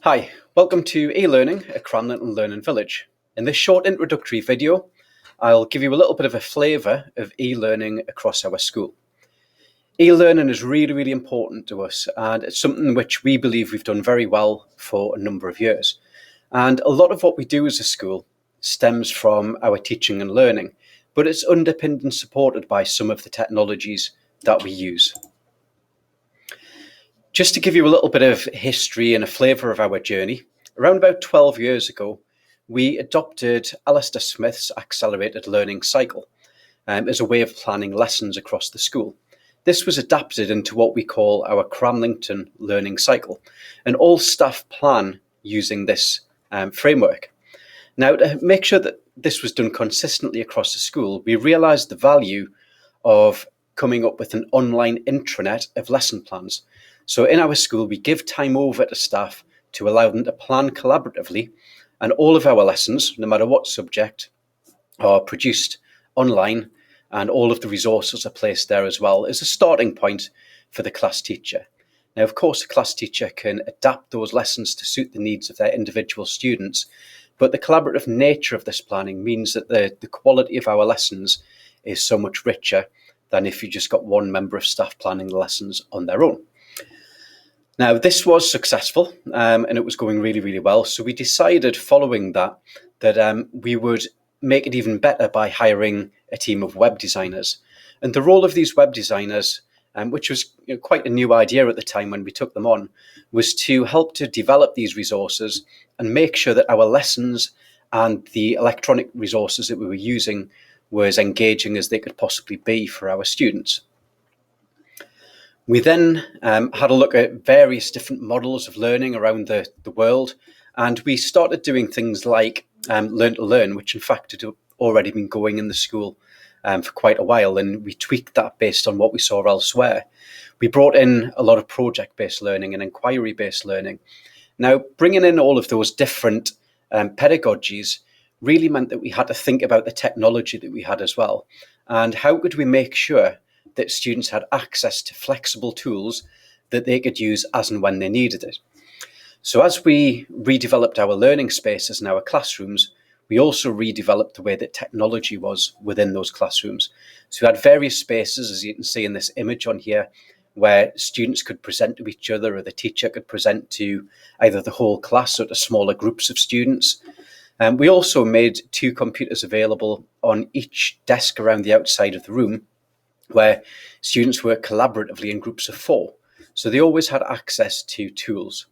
Hi, welcome to e-learning at Cramlin and Learning Village. In this short introductory video, I'll give you a little bit of a flavour of e-learning across our school. E-learning is really important to us, and it's something which we believe we've done very well for a number of years. And a lot of what we do as a school stems from our teaching and learning, but it's underpinned and supported by some of the technologies that we use. Just to give you a little bit of history and a flavour of our journey, around about 12 years ago, we adopted Alistair Smith's accelerated learning cycle as a way of planning lessons across the school. This was adapted into what we call our Cramlington learning cycle, and all staff plan using this framework. Now, to make sure that this was done consistently across the school, we realised the value of coming up with an online intranet of lesson plans. So in our school, we give time over to staff to allow them to plan collaboratively, and all of our lessons, no matter what subject, are produced online, and all of the resources are placed there as well as a starting point for the class teacher. Now, of course, a class teacher can adapt those lessons to suit the needs of their individual students, but the collaborative nature of this planning means that the quality of our lessons is so much richer than if you just got one member of staff planning the lessons on their own. Now, this was successful and it was going really well. So we decided following that we would make it even better by hiring a team of web designers. And the role of these web designers, which was quite a new idea at the time when we took them on, was to help to develop these resources and make sure that our lessons and the electronic resources that we were using were as engaging as they could possibly be for our students. We then had a look at various different models of learning around the world, and we started doing things like Learn to Learn, which in fact had already been going in the school for quite a while, and we tweaked that based on what we saw elsewhere. We brought in a lot of project-based learning and inquiry-based learning. Now, bringing in all of those different pedagogies really meant that we had to think about the technology that we had as well, and how could we make sure that students had access to flexible tools that they could use as and when they needed it. So as we redeveloped our learning spaces in our classrooms, we also redeveloped the way that technology was within those classrooms. So we had various spaces, as you can see in this image on here, where students could present to each other, or the teacher could present to either the whole class or to smaller groups of students. We also made 2 computers available on each desk around the outside of the room, where students work collaboratively in groups of 4. So they always had access to tools.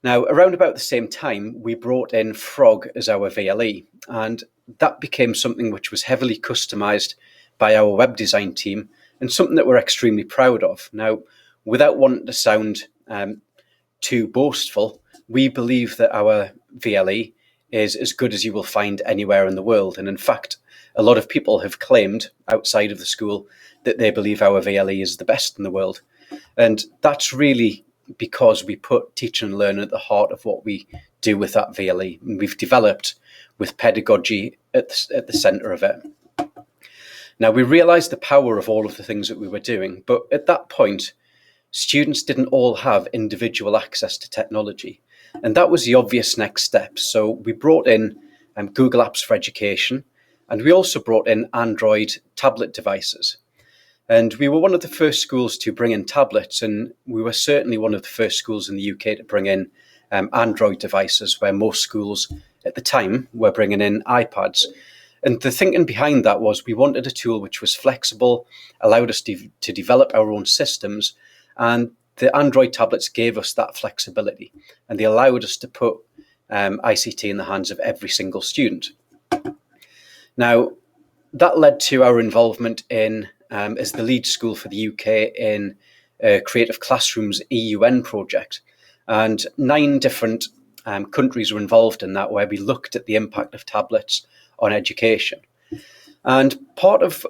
Now, around about the same time, we brought in Frog as our VLE, and that became something which was heavily customized by our web design team, and something that we're extremely proud of. Now, without wanting to sound too boastful, we believe that our VLE is as good as you will find anywhere in the world. And in fact, a lot of people have claimed outside of the school that they believe our VLE is the best in the world. And that's really because we put teaching and learning at the heart of what we do with that VLE. And we've developed with pedagogy at the centre of it. Now, we realised the power of all of the things that we were doing, but at that point, students didn't all have individual access to technology. And that was the obvious next step. So we brought in Google Apps for Education, and we also brought in Android tablet devices. And we were one of the first schools to bring in tablets, and we were certainly one of the first schools in the UK to bring in Android devices, where most schools at the time were bringing in iPads. And the thinking behind that was we wanted a tool which was flexible, allowed us to develop our own systems, and the Android tablets gave us that flexibility, and they allowed us to put ICT in the hands of every single student. Now, that led to our involvement in, as the lead school for the UK, in Creative Classroom's EUN project. And 9 different countries were involved in that, where we looked at the impact of tablets on education. And part of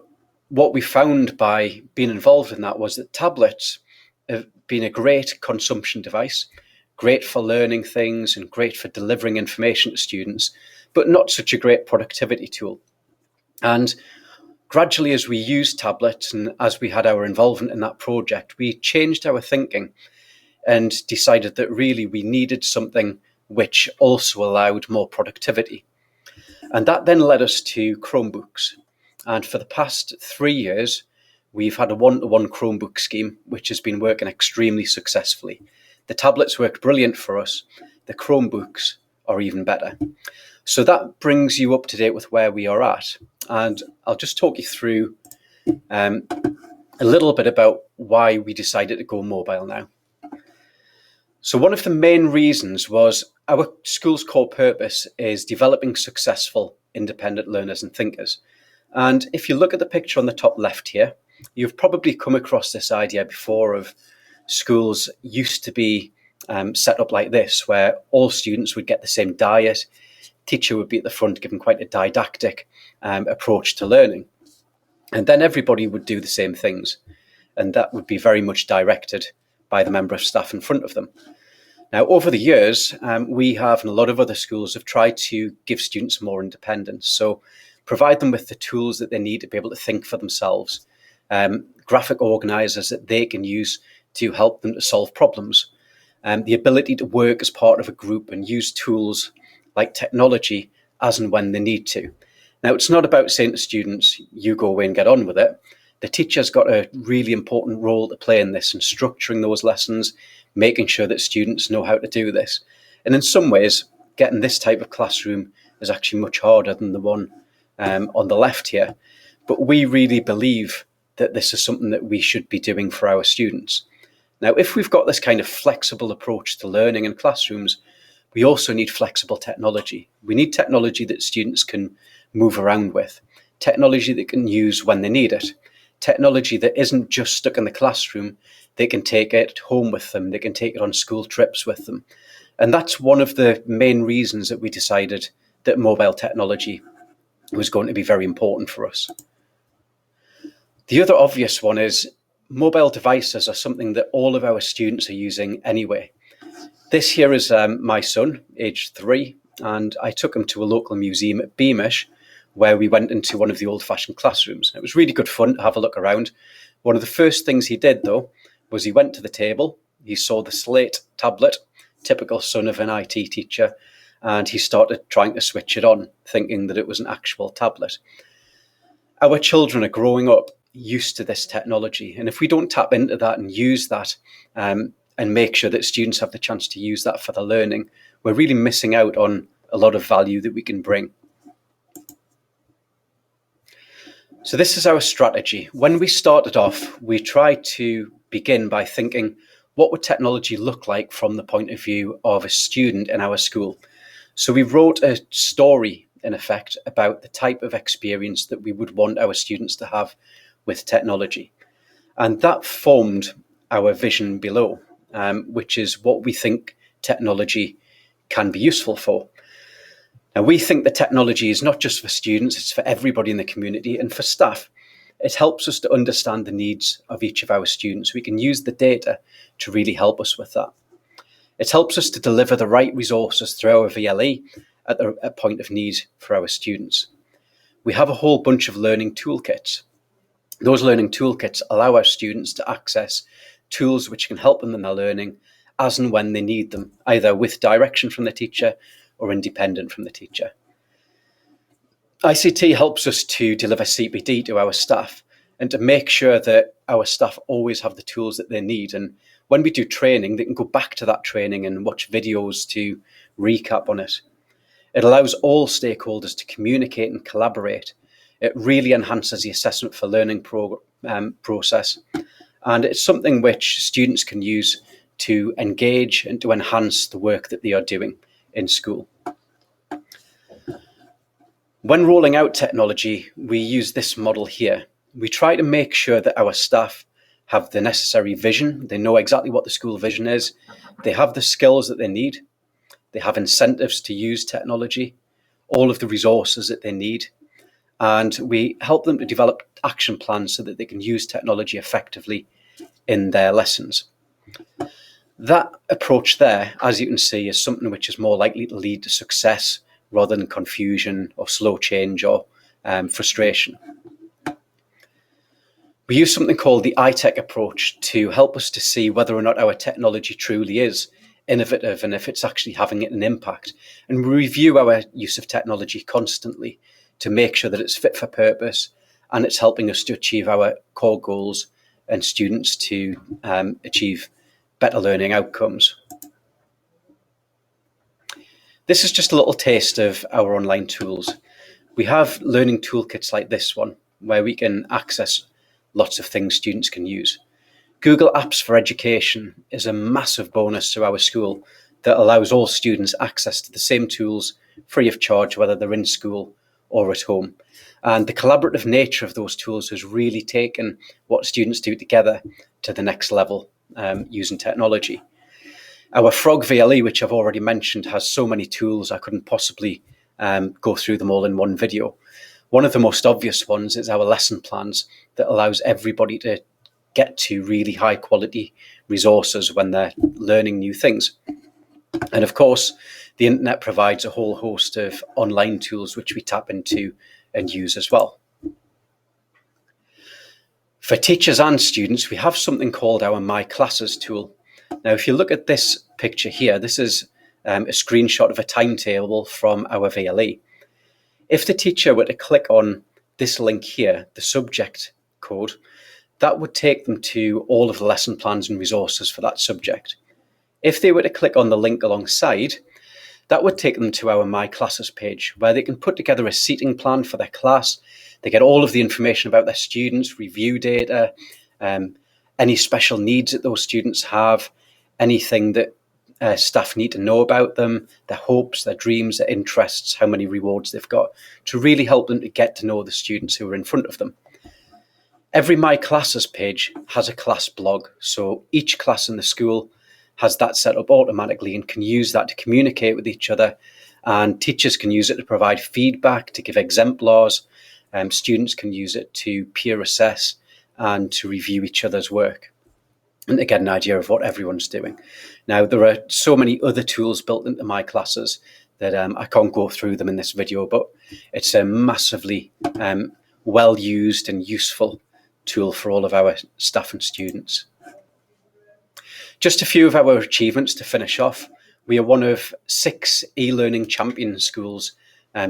what we found by being involved in that was that tablets have been a great consumption device, great for learning things and great for delivering information to students, but not such a great productivity tool. And gradually, as we used tablets and as we had our involvement in that project, we changed our thinking. and decided that really we needed something which also allowed more productivity. And that then led us to Chromebooks. And for the past 3 years, we've had a one-to-one Chromebook scheme, which has been working extremely successfully. The tablets worked brilliant for us. The Chromebooks are even better. So that brings you up to date with where we are at. And I'll just talk you through a little bit about why we decided to go mobile now. So one of the main reasons was our school's core purpose is developing successful independent learners and thinkers. And if you look at the picture on the top left here, you've probably come across this idea before of schools used to be set up like this, where all students would get the same diet, teacher would be at the front giving quite a didactic approach to learning. And then everybody would do the same things. And that would be very much directed by the member of staff in front of them. Now, over the years, we have, and a lot of other schools have tried to give students more independence. So provide them with the tools that they need to be able to think for themselves, graphic organisers that they can use to help them to solve problems, the ability to work as part of a group and use tools like technology as and when they need to. Now, it's not about saying to students, you go away and get on with it. The teacher's got a really important role to play in this and structuring those lessons, making sure that students know how to do this. And in some ways, getting this type of classroom is actually much harder than the one on the left here. But we really believe that this is something that we should be doing for our students. Now, if we've got this kind of flexible approach to learning in classrooms, we also need flexible technology. We need technology that students can move around with, technology they can use when they need it, technology that isn't just stuck in the classroom. They can take it home with them. They can take it on school trips with them. And that's one of the main reasons that we decided that mobile technology was going to be very important for us. The other obvious one is mobile devices are something that all of our students are using anyway. This here is my son, aged 3, and I took him to a local museum at Beamish, where we went into one of the old-fashioned classrooms. It was really good fun to have a look around. One of the first things he did, though, was he went to the table, he saw the slate tablet, typical son of an IT teacher, and he started trying to switch it on, thinking that it was an actual tablet. Our children are growing up used to this technology, and if we don't tap into that and use that and make sure that students have the chance to use that for their learning, we're really missing out on a lot of value that we can bring. So this is our strategy. When we started off, we tried to begin by thinking, what would technology look like from the point of view of a student in our school? So we wrote a story, in effect, about the type of experience that we would want our students to have with technology. And that formed our vision below, which is what we think technology can be useful for. Now, we think that technology is not just for students, it's for everybody in the community and for staff. It helps us to understand the needs of each of our students. We can use the data to really help us with that. It helps us to deliver the right resources through our VLE at a point of need for our students. We have a whole bunch of learning toolkits. Those learning toolkits allow our students to access tools which can help them in their learning as and when they need them, either with direction from the teacher or independent from the teacher. ICT helps us to deliver CPD to our staff and to make sure that our staff always have the tools that they need. And when we do training, they can go back to that training and watch videos to recap on it. It allows all stakeholders to communicate and collaborate. It really enhances the assessment for learning process. And it's something which students can use to engage and to enhance the work that they are doing in school. When rolling out technology, we use this model here. We try to make sure that our staff have the necessary vision. They know exactly what the school vision is. They have the skills that they need. They have incentives to use technology, all of the resources that they need. And we help them to develop action plans so that they can use technology effectively in their lessons. That approach there, as you can see, is something which is more likely to lead to success rather than confusion or slow change or frustration. We use something called the iTech approach to help us to see whether or not our technology truly is innovative and if it's actually having an impact. And we review our use of technology constantly to make sure that it's fit for purpose and it's helping us to achieve our core goals and students to achieve better learning outcomes. This is just a little taste of our online tools. We have learning toolkits like this one, where we can access lots of things students can use. Google Apps for Education is a massive bonus to our school that allows all students access to the same tools free of charge, whether they're in school or at home. And the collaborative nature of those tools has really taken what students do together to the next level using technology. Our Frog VLE, which I've already mentioned, has so many tools I couldn't possibly go through them all in one video. One of the most obvious ones is our lesson plans that allows everybody to get to really high quality resources when they're learning new things. And of course, the internet provides a whole host of online tools which we tap into and use as well. For teachers and students, we have something called our My Classes tool. Now, if you look at this picture here, this is a screenshot of a timetable from our VLE. If the teacher were to click on this link here, the subject code, that would take them to all of the lesson plans and resources for that subject. If they were to click on the link alongside, that would take them to our My Classes page, where they can put together a seating plan for their class. They get all of the information about their students, review data, any special needs that those students have, anything that staff need to know about them, their hopes, their dreams, their interests, how many rewards they've got, to really help them to get to know the students who are in front of them. Every My Classes page has a class blog, so each class in the school has that set up automatically and can use that to communicate with each other, and teachers can use it to provide feedback, to give exemplars, students can use it to peer assess and to review each other's work and to get an idea of what everyone's doing. Now, there are so many other tools built into My Classes that I can't go through them in this video, but it's a massively well-used and useful tool for all of our staff and students. Just a few of our achievements to finish off. We are one of 6 e-learning champion schools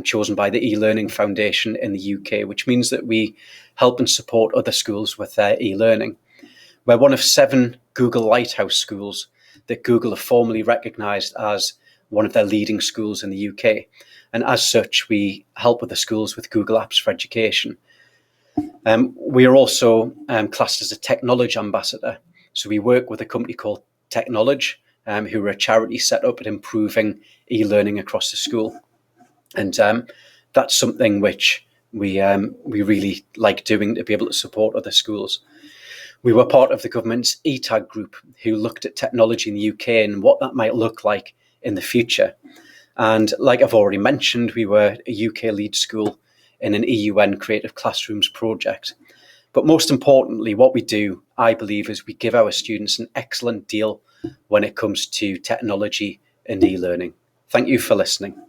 chosen by the E-Learning Foundation in the UK, which means that we help and support other schools with their e-learning. We're one of 7 Google Lighthouse schools that Google have formally recognised as one of their leading schools in the UK. And as such, we help with the schools with Google Apps for Education. We are also classed as a Technology Ambassador. So we work with a company called Technology, who are a charity set up at improving e-learning across the school. And that's something which we really like doing, to be able to support other schools. We were part of the government's ETAG group, who looked at technology in the UK and what that might look like in the future. And like I've already mentioned, we were a UK lead school in an EUN Creative Classrooms project. But most importantly, what we do, I believe, is we give our students an excellent deal when it comes to technology and e-learning. Thank you for listening.